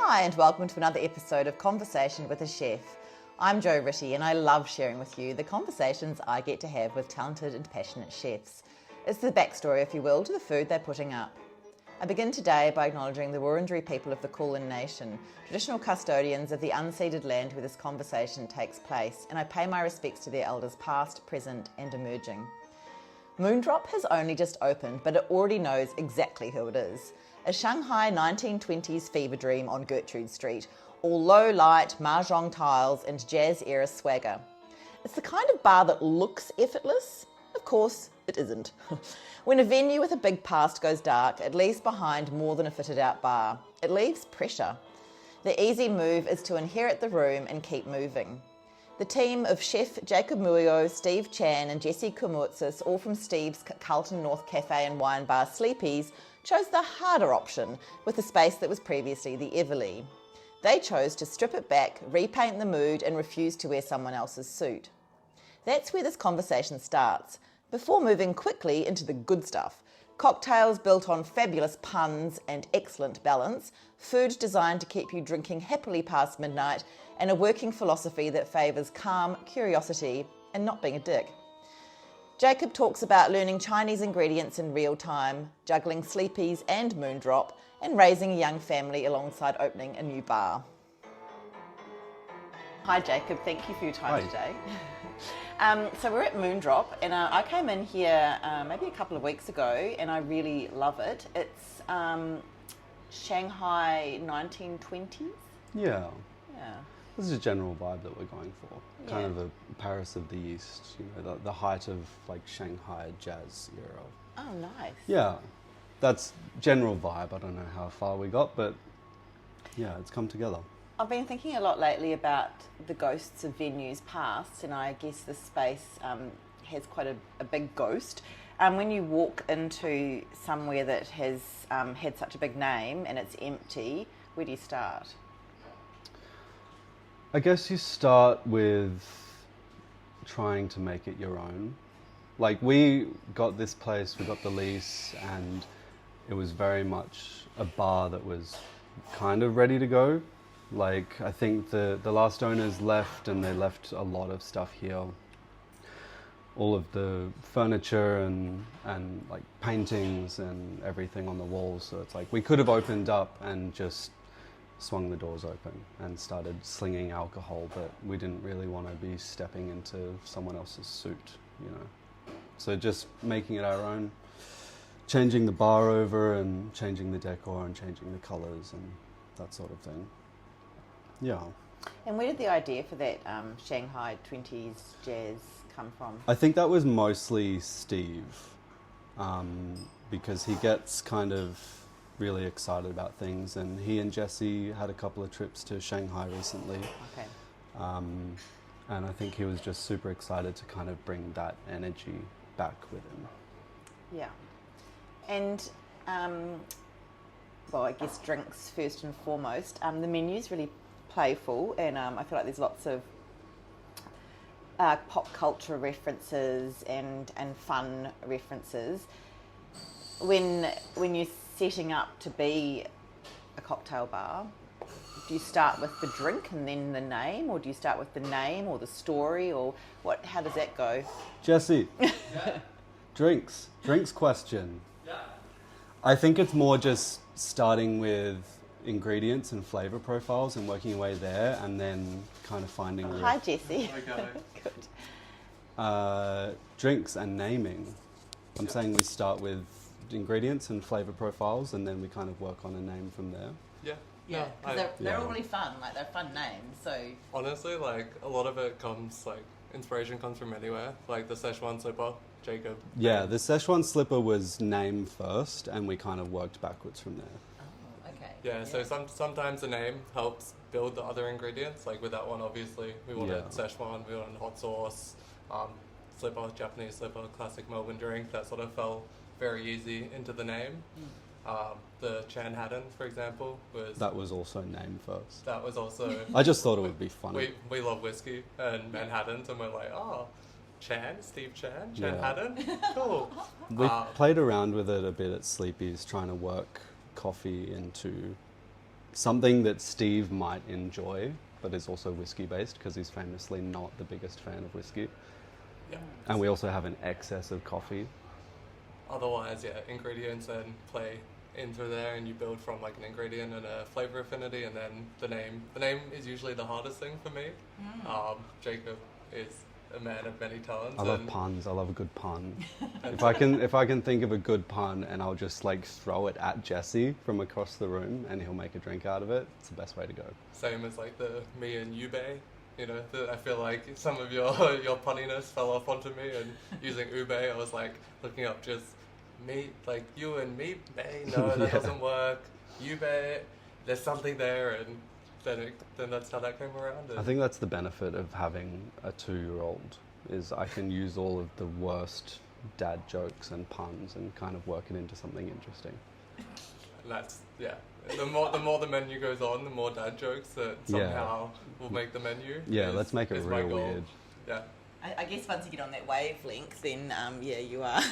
Hi and welcome to another episode of Conversation with a Chef. I'm Jo Ritty and I love sharing with you the conversations I get to have with talented and passionate chefs. It's the backstory, if you will, to the food they're putting up. I begin today by acknowledging the Wurundjeri people of the Kulin Nation, traditional custodians of the unceded land where this conversation takes place, and I pay my respects to their elders past, present and emerging. Moondrop has only just opened, but it already knows exactly who it is. A Shanghai 1920s fever dream on Gertrude Street, all low-light, Mahjong tiles and jazz-era swagger. It's the kind of bar that looks effortless. Of course, it isn't. When a venue with a big past goes dark, it leaves behind more than a fitted-out bar. It leaves pressure. The easy move is to inherit the room and keep moving. The team of chef Jacob Muoio, Steve Chan and Jesse Kourmouzis, all from Steve's Carlton North Cafe and Wine Bar Sleepy's, chose the harder option with the space that was previously the Everleigh. They chose to strip it back, repaint the mood and refuse to wear someone else's suit. That's where this conversation starts, before moving quickly into the good stuff. Cocktails built on fabulous puns and excellent balance, food designed to keep you drinking happily past midnight, and a working philosophy that favours calm, curiosity and not being a dick. Jacob talks about learning Chinese ingredients in real time, juggling sleepies and Moondrop, and raising a young family alongside opening a new bar. Hi Jacob, thank you for your time today. So we're at Moondrop and I came in here maybe a couple of weeks ago and I really love it. It's Shanghai 1920s? Yeah. Yeah. This is a general vibe that we're going for. Yeah. Kind of a Paris of the East, you know, the height of like Shanghai jazz era. Oh, nice. Yeah. That's general vibe. I don't know how far we got, but yeah, it's come together. I've been thinking a lot lately about the ghosts of venues past, and I guess this space has quite a big ghost. When you walk into somewhere that has had such a big name and it's empty, where do you start? I guess you start with trying to make it your own. Like, we got this place, we got the lease, and it was very much a bar that was kind of ready to go. Like, I think the last owners left and they left a lot of stuff here. All of the furniture and like paintings and everything on the walls. So it's like we could have opened up and just swung the doors open and started slinging alcohol, but we didn't really want to be stepping into someone else's suit, you know. So just making it our own, changing the bar over and changing the decor and changing the colours and that sort of thing. Yeah. And where did the idea for that Shanghai 20s jazz come from? I think that was mostly Steve, because he gets kind of really excited about things, and he and Jesse had a couple of trips to Shanghai recently. Okay. And I think he was just super excited to kind of bring that energy back with him. Yeah. And, well, I guess drinks first and foremost. The menu's really playful, and I feel like there's lots of pop culture references and fun references. When you're setting up to be a cocktail bar, do you start with the drink and then the name, or do you start with the name or the story, or what? How does that go? Jesse, drinks question. Yeah. I think it's more just starting with ingredients and flavour profiles and working your way there, and then kind of finding. Hi, Jesse. Okay. Good. Drinks and naming. I'm saying we start with ingredients and flavour profiles, and then we kind of work on a name from there. Yeah. Yeah, because they're all really fun. Like, they're fun names. So honestly, like, a lot of it comes, like, inspiration comes from anywhere. Like the Szechuan slipper, Jacob. Yeah, the Szechuan slipper was name first, and we kind of worked backwards from there. Oh, okay. Yeah, so sometimes the name helps build the other ingredients. Like with that one, obviously, we wanted Szechuan, we wanted hot sauce, slipper, Japanese slipper, classic Melbourne drink. That sort of fell very easy into the name. The Chan Haddon, for example, that was also named first. That was also. I just thought it would be funny. We love whiskey and Manhattans, and we're like, Steve Chan Haddon, cool. We played around with it a bit at Sleepy's, trying to work coffee into something that Steve might enjoy, but is also whiskey based because he's famously not the biggest fan of whiskey. Yeah. And we also have an excess of coffee. Otherwise, yeah, ingredients and play into there, and you build from like an ingredient and a flavor affinity, and then the name. The name is usually the hardest thing for me. Jacob is a man of many talents. I love puns. I love a good pun. if I can think of a good pun, and I'll just like throw it at Jesse from across the room, and he'll make a drink out of it. It's the best way to go. Same as like the me and Ube. You know, I feel like some of your punniness fell off onto me, and using Ube, I was like looking up just me, like you and me, no, that doesn't work. Ube, there's something there, and then that's how that came around. I think that's the benefit of having a 2-year-old, is I can use all of the worst dad jokes and puns and kind of work it into something interesting. And that's, yeah. The more the menu goes on, the more dad jokes that somehow will make the menu. Yeah, let's make it real weird. Yeah. I guess once you get on that wavelength, then you are.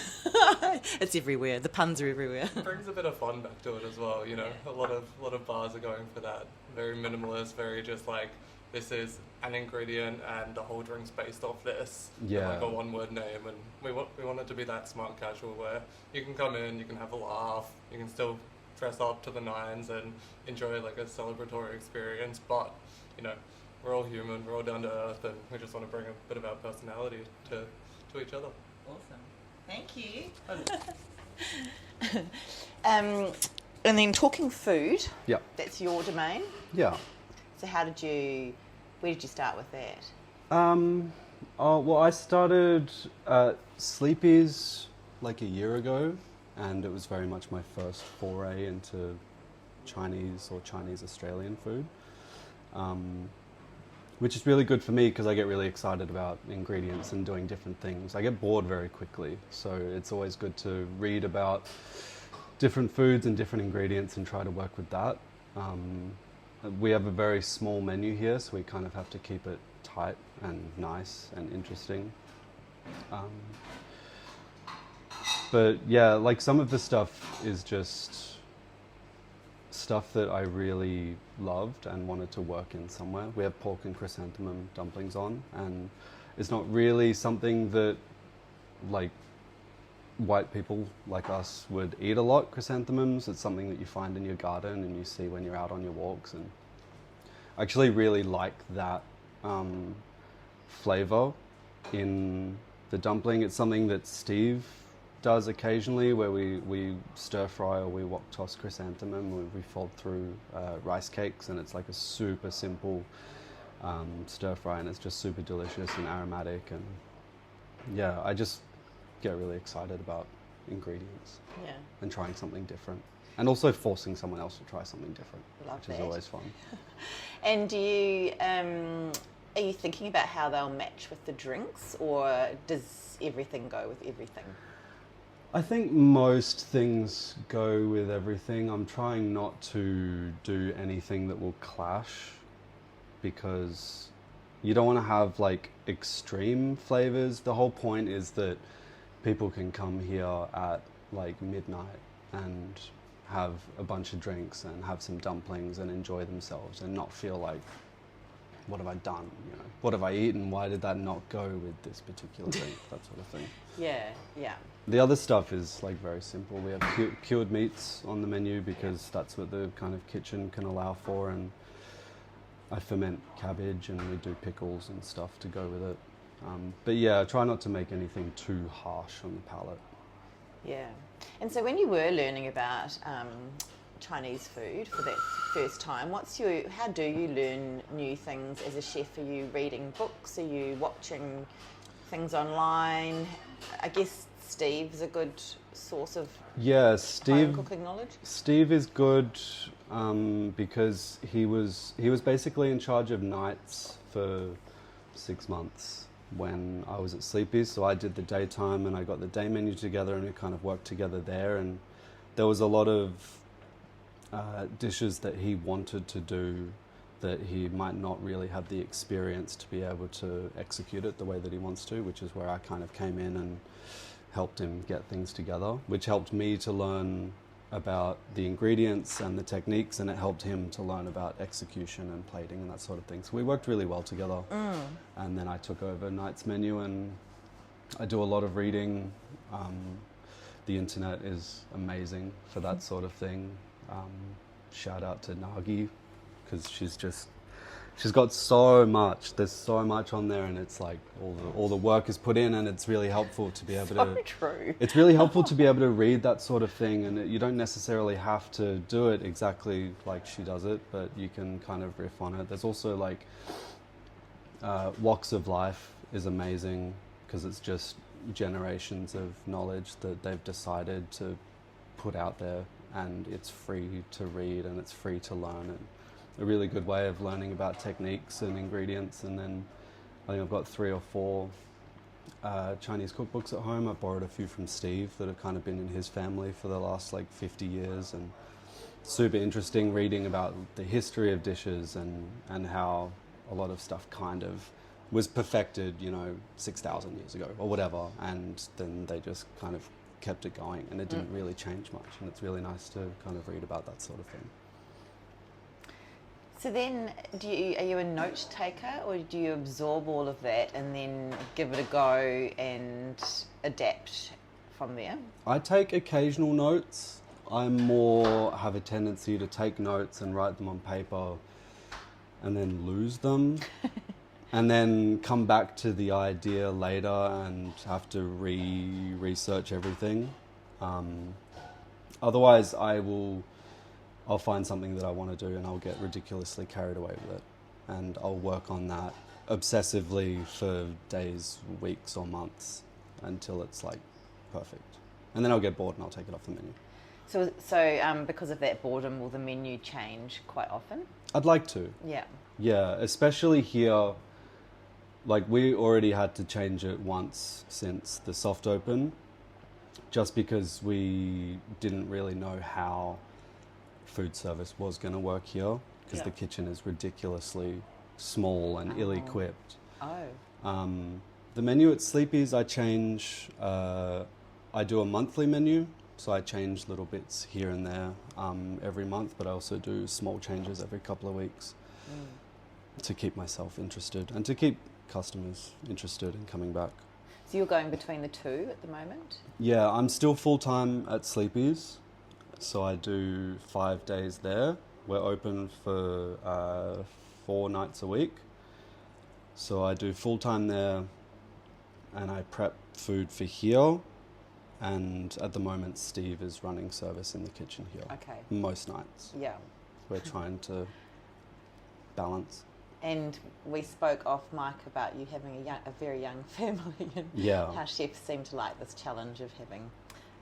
It's everywhere. The puns are everywhere. It brings a bit of fun back to it as well. You know, a lot of bars are going for that. Very minimalist. Very just like, this is an ingredient and the whole drink's based off this. Yeah. Like a one-word name, and we want it to be that smart casual where you can come in, you can have a laugh, you can still dress up to the nines and enjoy like a celebratory experience, but you know, we're all human, we're all down to earth, and we just want to bring a bit of our personality to each other. Awesome. Thank you. And then talking food. Yeah. That's your domain. Yeah. So where did you start with that? Well, I started Sleepy's like a year ago, and it was very much my first foray into Chinese or Chinese Australian food. Which is really good for me because I get really excited about ingredients and doing different things. I get bored very quickly, so it's always good to read about different foods and different ingredients and try to work with that. We have a very small menu here, so we kind of have to keep it tight and nice and interesting. But yeah, like some of the stuff is just stuff that I really loved and wanted to work in somewhere. We have pork and chrysanthemum dumplings on, and it's not really something that like white people like us would eat a lot, chrysanthemums. It's something that you find in your garden and you see when you're out on your walks, and I actually really like that flavor in the dumpling. It's something that Steve does occasionally, where we stir fry or we wok toss chrysanthemum, we fold through rice cakes, and it's like a super simple stir fry, and it's just super delicious and aromatic, and yeah, I just get really excited about ingredients and trying something different, and also forcing someone else to try something different, which is always fun. And do you are you thinking about how they'll match with the drinks, or does everything go with everything? I think most things go with everything. I'm trying not to do anything that will clash, because you don't want to have like extreme flavors. The whole point is that people can come here at like midnight and have a bunch of drinks and have some dumplings and enjoy themselves and not feel like, what have I done? You know, what have I eaten? Why did that not go with this particular drink? That sort of thing. Yeah, yeah. The other stuff is like very simple. We have cured meats on the menu because that's what the kind of kitchen can allow for, and I ferment cabbage and we do pickles and stuff to go with it. But yeah, I try not to make anything too harsh on the palate. Yeah. And so when you were learning about Chinese food for that first time, how do you learn new things as a chef? Are you reading books? Are you watching things online? I guess Steve's a good source of home cooking knowledge. Steve is good because he was basically in charge of nights for 6 months when I was at Sleepy's. So I did the daytime and I got the day menu together, and we kind of worked together there. And there was a lot of dishes that he wanted to do that he might not really have the experience to be able to execute it the way that he wants to, which is where I kind of came in and helped him get things together, which helped me to learn about the ingredients and the techniques, and it helped him to learn about execution and plating and that sort of thing. So we worked really well together. And then I took over night's menu, and I do a lot of reading. The internet is amazing for that sort of thing. Shout out to Nagi, because she's got so much. There's so much on there, and it's like all the work is put in, and it's really helpful to be able to. So true. It's really helpful to be able to read that sort of thing, and you don't necessarily have to do it exactly like she does it, but you can kind of riff on it. There's also like Walks of Life is amazing, because it's just generations of knowledge that they've decided to put out there, and it's free to read and it's free to learn, and a really good way of learning about techniques and ingredients. And then I think I've got 3 or 4 Chinese cookbooks at home. I borrowed a few from Steve that have kind of been in his family for the last like 50 years, and super interesting reading about the history of dishes and how a lot of stuff kind of was perfected, 6,000 years ago or whatever, and then they just kind of kept it going, and it didn't really change much, and it's really nice to kind of read about that sort of thing. So then, are you a note taker, or do you absorb all of that and then give it a go and adapt from there? I take occasional notes. I more have a tendency to take notes and write them on paper and then lose them and then come back to the idea later and have to research everything. Otherwise, I'll find something that I want to do, and I'll get ridiculously carried away with it. And I'll work on that obsessively for days, weeks, or months until it's like perfect. And then I'll get bored and I'll take it off the menu. So because of that boredom, will the menu change quite often? I'd like to. Yeah. Yeah, especially here. Like, we already had to change it once since the soft open, just because we didn't really know how food service was going to work here, because the kitchen is ridiculously small and ill-equipped. The menu at Sleepy's I change. I do a monthly menu, so I change little bits here and there every month, but I also do small changes every couple of weeks to keep myself interested and to keep customers interested in coming back. So you're going between the two at the moment? Yeah, I'm still full-time at Sleepy's. So I do 5 days there. We're open for 4 nights a week. So I do full-time there, and I prep food for here. And at the moment, Steve is running service in the kitchen here. Okay. Most nights. Yeah. We're trying to balance. And we spoke off mic about you having a very young family, and how chefs seem to like this challenge of having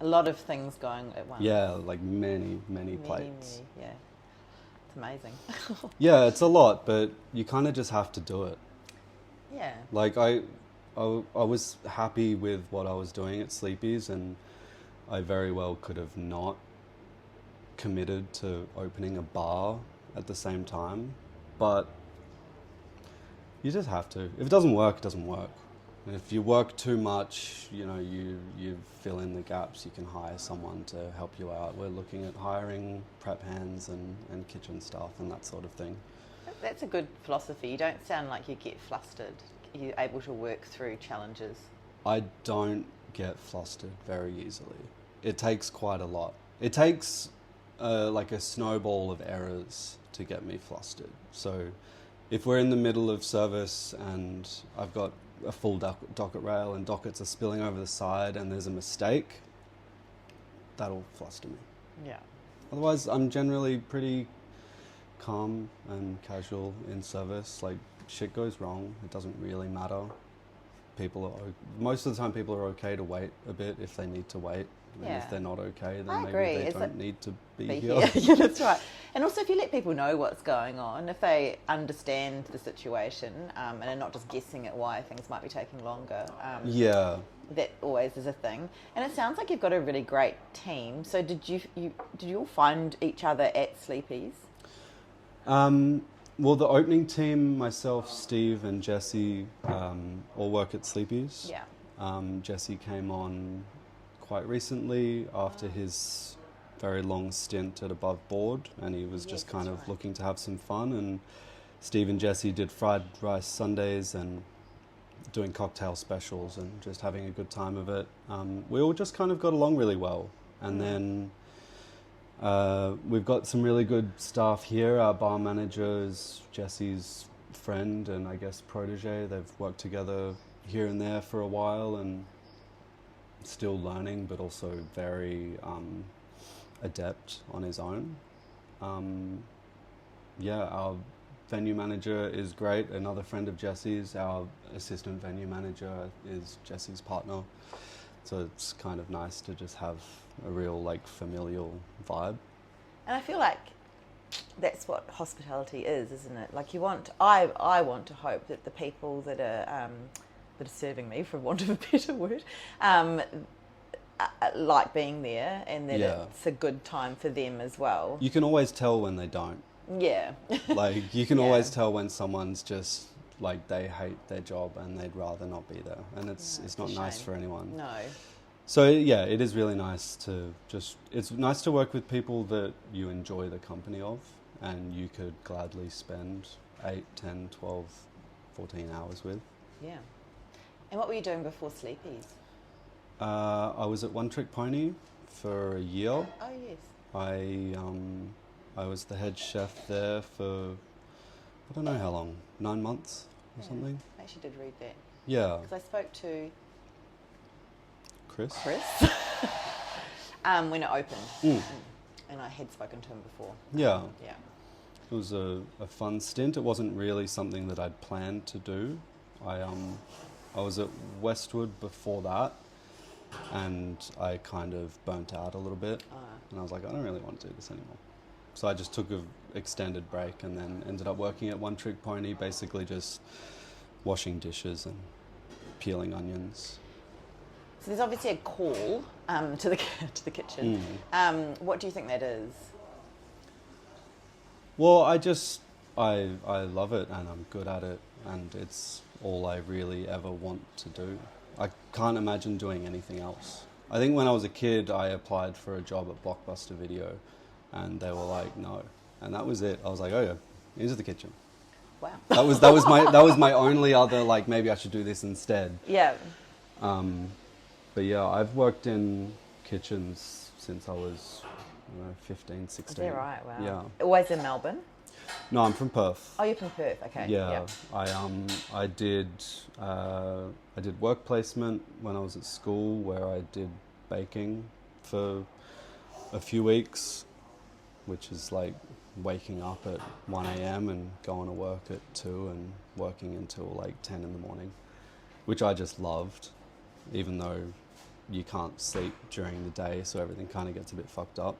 a lot of things going at once. Yeah, like many plates. Yeah, it's amazing. Yeah, it's a lot, but you kind of just have to do it. Yeah. Like I was happy with what I was doing at Sleepy's, and I very well could have not committed to opening a bar at the same time, but you just have to. If it doesn't work, it doesn't work. And if you work too much, you fill in the gaps. You can hire someone to help you out. We're looking at hiring prep hands and kitchen staff and that sort of thing. That's a good philosophy. You don't sound like you get flustered. You're able to work through challenges. I don't get flustered very easily. It takes quite a lot. It takes like a snowball of errors to get me flustered. So if we're in the middle of service and I've got a full docket rail and dockets are spilling over the side and there's a mistake, that'll fluster me. Yeah. Otherwise, I'm generally pretty calm and casual in service. Like, shit goes wrong, it doesn't really matter. Most of the time people are okay to wait a bit if they need to wait. And if they're not okay, then maybe they don't need to be here. Yeah, that's right. And also, if you let people know what's going on, if they understand the situation and are not just guessing at why things might be taking longer, that always is a thing. And it sounds like you've got a really great team. So did you all find each other at Sleepy's? Well, the opening team, myself, Steve, and Jesse, all work at Sleepy's. Yeah. Jesse came on quite recently after his very long stint at Above Board, and he was just kind of looking to have some fun. And Steve and Jesse did fried rice Sundays and doing cocktail specials and just having a good time of it. We all just kind of got along really well. And then we've got some really good staff here. Our bar manager is Jesse's friend and I guess protege. They've worked together here and there for a while and still learning, but also very adept on his own. Our venue manager is great. Another friend of Jesse's. Our assistant venue manager is Jesse's partner. So it's kind of nice to just have a real like familial vibe. And I feel like that's what hospitality is, isn't it? Like I want to hope that the people that are serving me, for want of a better word, like being there, and that it's a good time for them as well. You can always tell when they don't. Yeah. Like you can always tell when someone's just like they hate their job and they'd rather not be there, and it's not nice for anyone. No. So yeah, it is really nice it's nice to work with people that you enjoy the company of and you could gladly spend 8, 10, 12, 14 hours with. Yeah. And what were you doing before Sleepy's? I was at One Trick Pony for a year. Oh yes. I was the head chef there for I don't know how long, 9 months or something. I actually did read that. Yeah. Because I spoke to Chris when it opened, and I had spoken to him before. Yeah. Yeah. It was a fun stint. It wasn't really something that I'd planned to do. I was at Westwood before that, and I kind of burnt out a little bit, and I was like, I don't really want to do this anymore. So I just took an extended break and then ended up working at One Trick Pony, basically just washing dishes and peeling onions. So there's obviously a call to the kitchen. What do you think that is? Well, I love it and I'm good at it, and it's all I really ever want to do. I can't imagine doing anything else. I think when I was a kid, I applied for a job at Blockbuster Video, and they were like, no, and that was it. I was like, oh yeah, into the kitchen. Wow. That was my only other like maybe I should do this instead. Yeah. But yeah, I've worked in kitchens since I was 15, 16. Is that right? Wow. Yeah. Always in Melbourne? No, I'm from Perth. Oh, you're from Perth. Okay. Yeah. I did work placement when I was at school, where I did baking for a few weeks, which is like waking up at 1 a.m. and going to work at 2 and working until like 10 in the morning, which I just loved, even though you can't sleep during the day, so everything kind of gets a bit fucked up.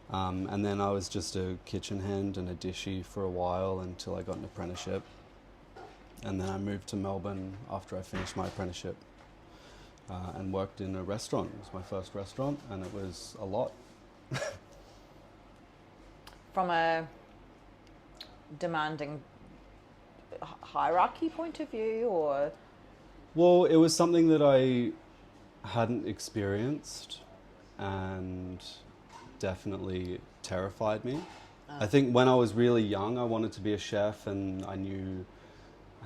And then I was just a kitchen hand and a dishie for a while until I got an apprenticeship. And then I moved to Melbourne after I finished my apprenticeship and worked in a restaurant. It was my first restaurant, and it was a lot. From a demanding hierarchy point of view, or? Well, it was something that I hadn't experienced and definitely terrified me. I think when I was really young, I wanted to be a chef, and I knew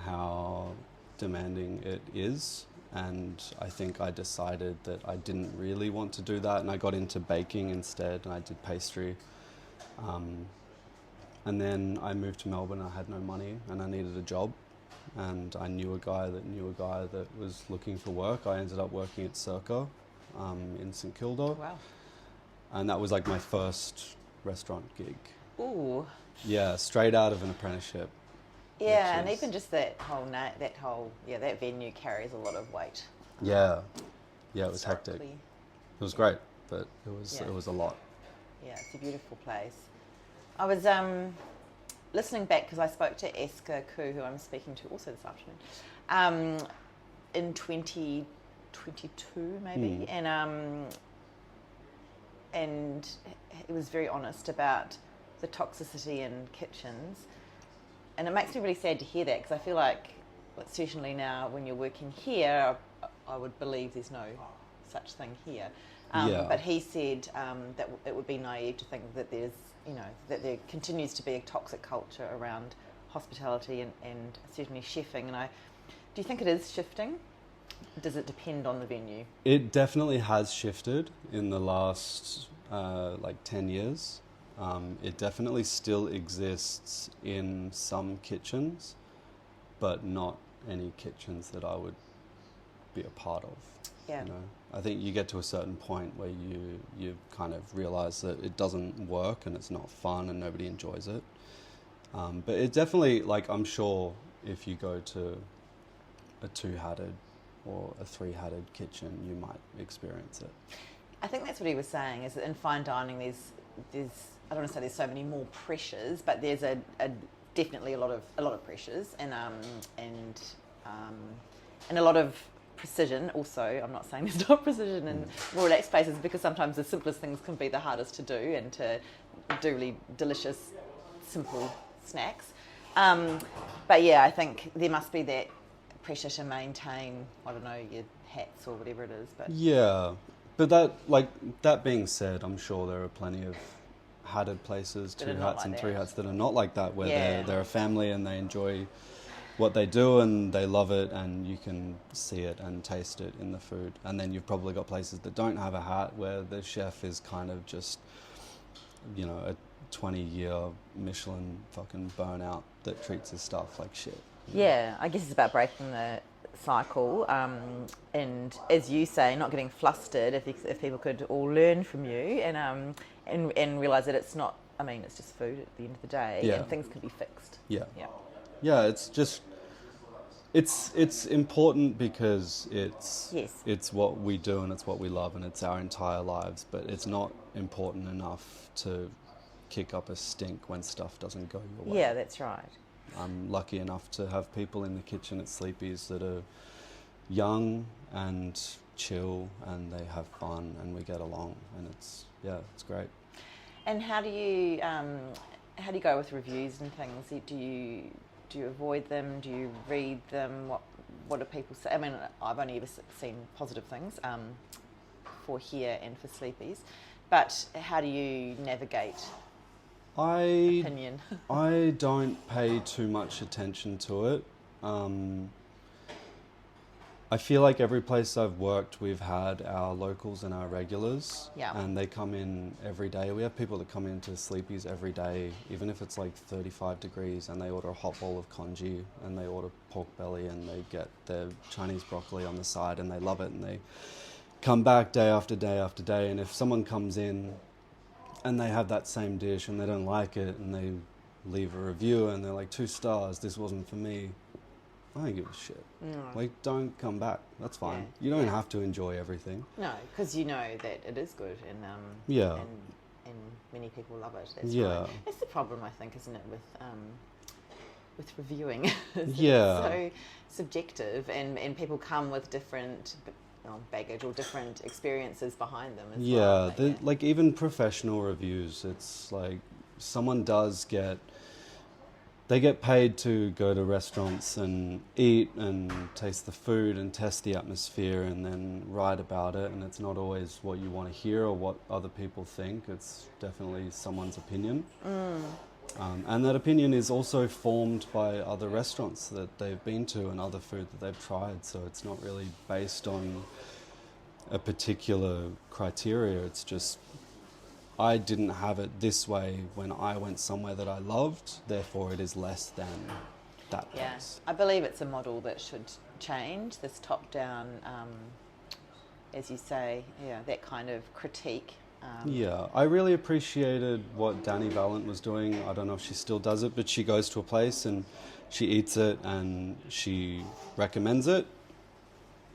how demanding it is. And I think I decided that I didn't really want to do that, and I got into baking instead, and I did pastry. And then I moved to Melbourne. I had no money and I needed a job, and I knew a guy that was looking for work. I ended up working at Circa in St Kilda. Wow. And that was like my first restaurant gig. Ooh. Yeah, straight out of an apprenticeship. Yeah, and even just that venue carries a lot of weight. Yeah, it was hectic. It was great, but it was a lot. Yeah, it's a beautiful place. I was listening back because I spoke to Eska Koo, who I'm speaking to also this afternoon, in 2022 maybe, and he was very honest about the toxicity in kitchens, and it makes me really sad to hear that, because I feel like, certainly now when you're working here, I would believe there's no such thing here. Yeah. But he said that it would be naive to think that there's, that there continues to be a toxic culture around hospitality and certainly chefing. And do you think it is shifting? Does it depend on the venue? It definitely has shifted in the last 10 years. It definitely still exists in some kitchens, but not any kitchens that I would be a part of. Yeah. I think you get to a certain point where you kind of realise that it doesn't work and it's not fun and nobody enjoys it. But it definitely, I'm sure if you go to a 2-hatted or a 3-hatted kitchen, you might experience it. I think that's what he was saying, is that in fine dining there's I don't want to say there's so many more pressures, but there's definitely a lot of pressures and a lot of precision. Also, I'm not saying there's not precision in more relaxed places, because sometimes the simplest things can be the hardest to do, and to do really delicious, simple snacks. But yeah, I think there must be that pressure to maintain, I don't know, your hats or whatever it is. But yeah, but that being said, I'm sure there are plenty of hatted places, 2 hats and 3 hats, that are not like that, where they're a family and they enjoy what they do and they love it, and you can see it and taste it in the food. And then you've probably got places that don't have a hat, where the chef is kind of just, a 20-year Michelin fucking burnout that treats his stuff like shit. Yeah, I guess it's about breaking the cycle, and as you say, not getting flustered. If people could all learn from you and realise that it's not. I mean, it's just food at the end of the day, and things can be fixed. Yeah. It's just it's important because it's what we do and it's what we love and it's our entire lives. But it's not important enough to kick up a stink when stuff doesn't go your way. Yeah, that's right. I'm lucky enough to have people in the kitchen at Sleepy's that are young and chill, and they have fun, and we get along, and it's great. And how do you go with reviews and things? Do you avoid them? Do you read them? What do people say? I mean, I've only ever seen positive things for here and for Sleepy's, but how do you navigate opinion? I don't pay too much attention to it. I feel like every place I've worked, we've had our locals and our regulars, and they come in every day. We have people that come into Sleepy's every day, even if it's 35 degrees, and they order a hot bowl of congee, and they order pork belly, and they get their Chinese broccoli on the side, and they love it, and they come back day after day after day. And if someone comes in and they have that same dish and they don't like it, and they leave a review and they're like, 2 stars, this wasn't for me, I don't give a shit. No. Don't come back. That's fine. You don't have to enjoy everything. No, because you know that it is good, and and many people love it. That's fine. That's the problem, I think, isn't it, with reviewing? It's so subjective, and people come with different baggage or different experiences behind them as well. Even professional reviews, it's someone they get paid to go to restaurants and eat and taste the food and test the atmosphere and then write about it, and it's not always what you want to hear or what other people think. It's definitely someone's opinion. And that opinion is also formed by other restaurants that they've been to and other food that they've tried, so it's not really based on a particular criteria. It's just, I didn't have it this way when I went somewhere that I loved, therefore it is less than that place. I believe it's a model that should change, this top-down, as you say, that kind of critique. I really appreciated what Danny Valent was doing. I don't know if she still does it, but she goes to a place and she eats it and she recommends it.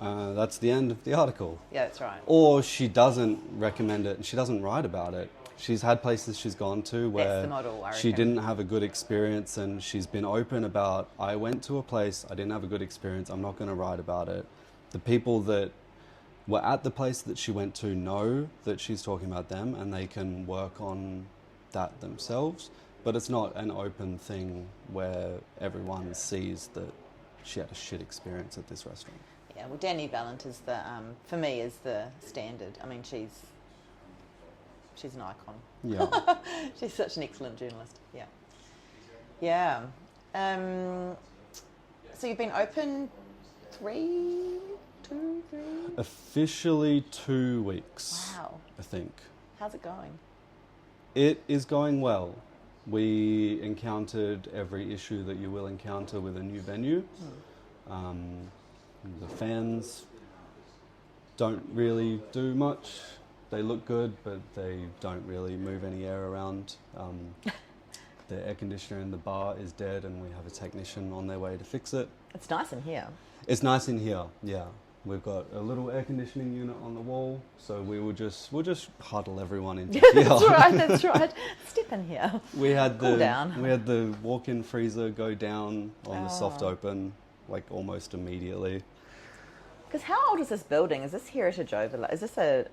That's the end of the article. Yeah, that's right. Or she doesn't recommend it and she doesn't write about it. She's had places she's gone to where that's the model, I reckon. She didn't have a good experience, and she's been open about, I went to a place, I didn't have a good experience, I'm not going to write about it. The people that were at the place that she went to know that she's talking about them, and they can work on that themselves. But it's not an open thing where everyone sees that she had a shit experience at this restaurant. Yeah, well, Danny Valent is the, for me, is the standard. I mean, she's an icon. Yeah. She's such an excellent journalist. Yeah. Yeah. So you've been open 2, 3? Officially 2 weeks. Wow. I think. How's it going? It is going well. We encountered every issue that you will encounter with a new venue. The fans don't really do much. They look good, but they don't really move any air around. The air conditioner in the bar is dead, and we have a technician on their way to fix it. It's nice in here. It's nice in here, yeah. We've got a little air conditioning unit on the wall, so we'll just huddle everyone into here. That's right. Step in here. We had Cool down. We had the walk-in freezer go down on the soft open, like almost immediately. Because how old is this building? Is this Heritage Overlay? Is this a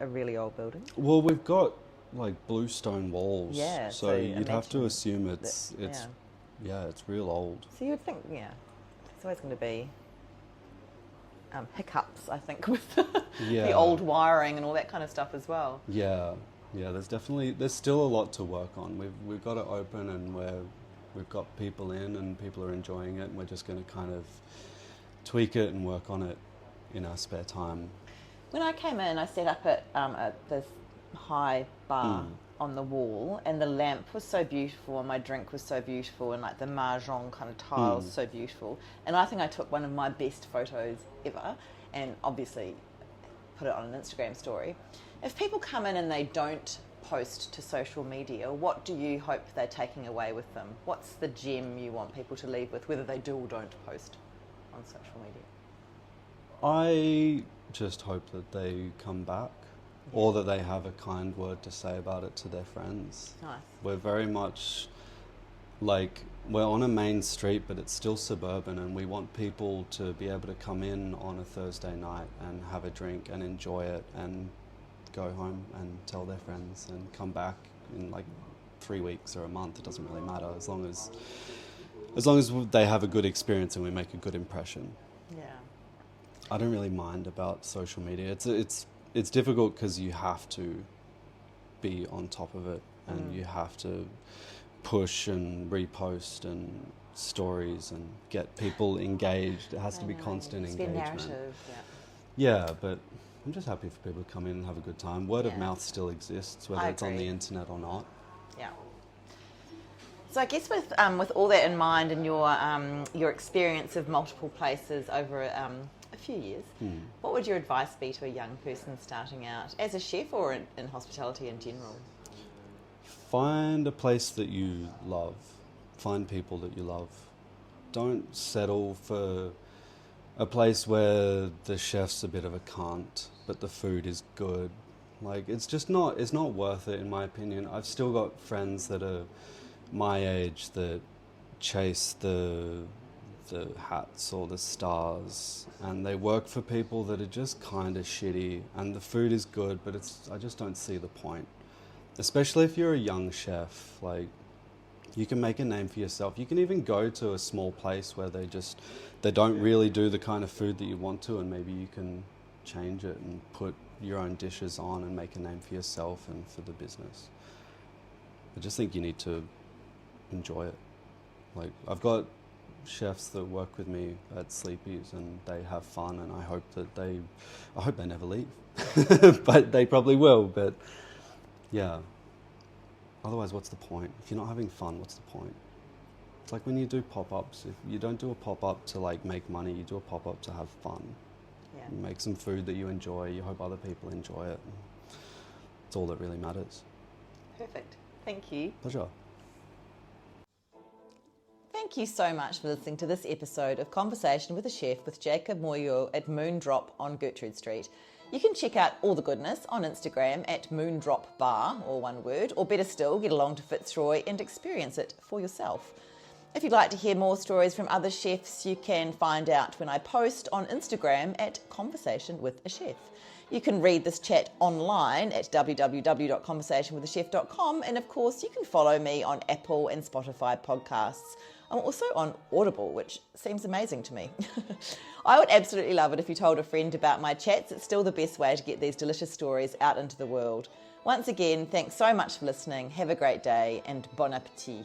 really old building? Well, we've got like blue stone walls, Yeah, so you'd have to assume it's yeah. it's real old. So you would think, yeah, there's always going to be hiccups, I think, with the old wiring and all that kind of stuff as well. Yeah, there's still a lot to work on. We've got it open, and we've got people in, and people are enjoying it, and we're just going to kind of tweak it and work on it in our spare time. When I came in, I set up at this high bar on the wall, and the lamp was so beautiful, and my drink was so beautiful, and like the Mahjong kind of tiles so beautiful. And I think I took one of my best photos ever, and obviously put it on an Instagram story. If people come in and they don't post to social media, what do you hope they're taking away with them? What's the gem you want people to leave with, whether they do or don't post on social media? I just hope that they come back, or that they have a kind word to say about it to their friends. Nice. We're very much like, we're on a main street, but it's still suburban, and we want people to be able to come in on a Thursday night and have a drink and enjoy it and go home and tell their friends and come back in like 3 weeks or a month. It doesn't really matter, as long as they have a good experience and we make a good impression. Yeah. I don't really mind about social media. It's difficult because you have to be on top of it, and you have to push and repost and stories and get people engaged. It has to be constant engagement. Narrative, yeah, but I'm just happy for people to come in and have a good time. Word of mouth still exists, whether it's on the internet or not. Yeah. So I guess with all that in mind, and your experience of multiple places over a few years, what would your advice be to a young person starting out as a chef or in hospitality in general? Find a place that you love. Find people that you love. Don't settle for a place where the chef's a bit of a cunt, but the food is good. Like, it's not worth it, in my opinion. I've still got friends that are my age that chase the hats or the stars, and they work for people that are just kind of shitty, and the food is good, but I just don't see the point. Especially if you're a young chef, like, you can make a name for yourself. You can even go to a small place where they don't really do the kind of food that you want to, and maybe you can change it and put your own dishes on and make a name for yourself and for the business. I just think you need to enjoy it. Like, I've got chefs that work with me at Sleepy's, and they have fun, and I hope they never leave. But they probably will, but yeah. Otherwise, what's the point? If you're not having fun, what's the point? It's like when you do pop-ups. If you don't do a pop-up to like make money, you do a pop-up to have fun. Yeah. You make some food that you enjoy. You hope other people enjoy it. It's all that really matters. Perfect. Thank you. Pleasure. Thank you so much for listening to this episode of Conversation with a Chef with Jacob Muoio at Moondrop on Gertrude Street. You can check out all the goodness on Instagram at Moondrop Bar, or one word, or better still, get along to Fitzroy and experience it for yourself. If you'd like to hear more stories from other chefs, you can find out when I post on Instagram at Conversation with a Chef. You can read this chat online at www.conversationwithachef.com, and of course you can follow me on Apple and Spotify podcasts. I'm also on Audible, which seems amazing to me. I would absolutely love it if you told a friend about my chats. It's still the best way to get these delicious stories out into the world. Once again, thanks so much for listening. Have a great day and bon appétit.